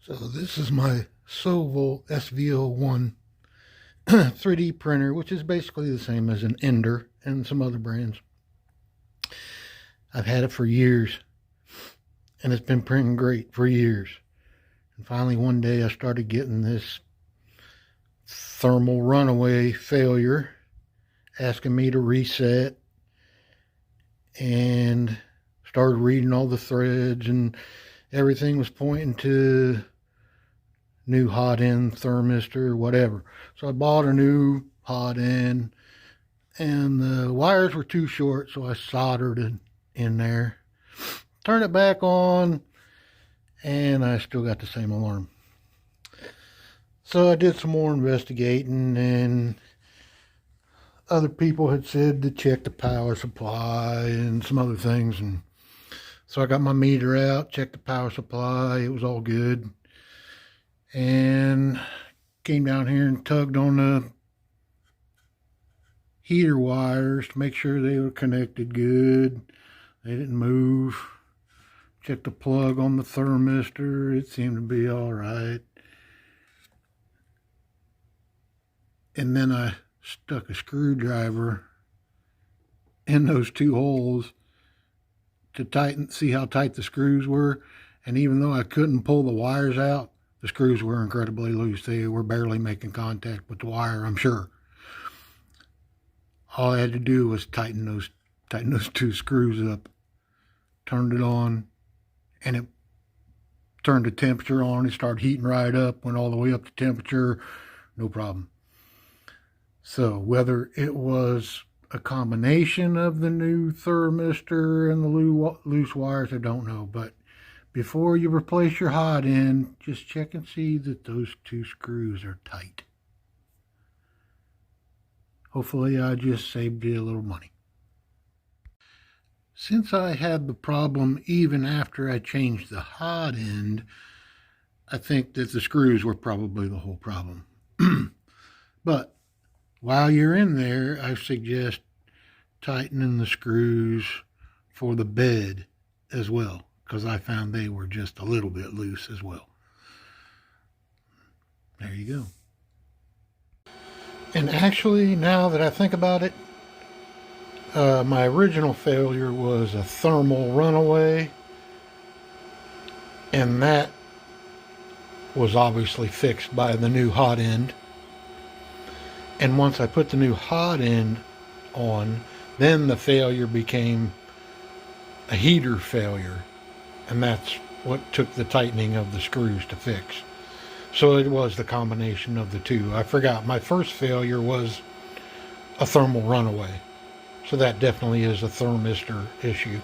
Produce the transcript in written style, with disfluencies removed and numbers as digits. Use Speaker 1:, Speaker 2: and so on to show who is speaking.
Speaker 1: So this is my Sovol SV01 3D printer, which is basically the same as an Ender and some other brands. I've had it for years, and it's been printing great for years. And finally one day I started getting this thermal runaway failure, asking me to reset, and started reading all the threads, and everything was pointing to new hot end thermistor, whatever. So I bought a new hot end, and the wires were too short, so I soldered it in there, turned it back on, and I still got the same alarm. So I did some more investigating, and other people had said to check the power supply and some other things, and so I got my meter out, checked the power supply, it was all good, and came down here and tugged on the heater wires to make sure they were connected good, they didn't move. Checked the plug on the thermistor, it seemed to be all right. And then I stuck a screwdriver in those two holes to see how tight the screws were. And even though I couldn't pull the wires out, the screws were incredibly loose. They were barely making contact with the wire, I'm sure. All I had to do was tighten those two screws up. Turned it on, and it turned the temperature on. It started heating right up, went all the way up to temperature, no problem. So whether it was a combination of the new thermistor and the loose wires, I don't know. But before you replace your hot end, just check and see that those two screws are tight. Hopefully I just saved you a little money. Since I had the problem even after I changed the hot end, I think that the screws were probably the whole problem. But while you're in there, I suggest tightening the screws for the bed as well, because I found they were just a little bit loose as well. There you go. And actually, now that I think about it, my original failure was a thermal runaway, and that was obviously fixed by the new hot end. And once I put the new hot end on, then the failure became a heater failure, and that's what took the tightening of the screws to fix. So it was the combination of the two. I forgot, my first failure was a thermal runaway. So that definitely is a thermistor issue.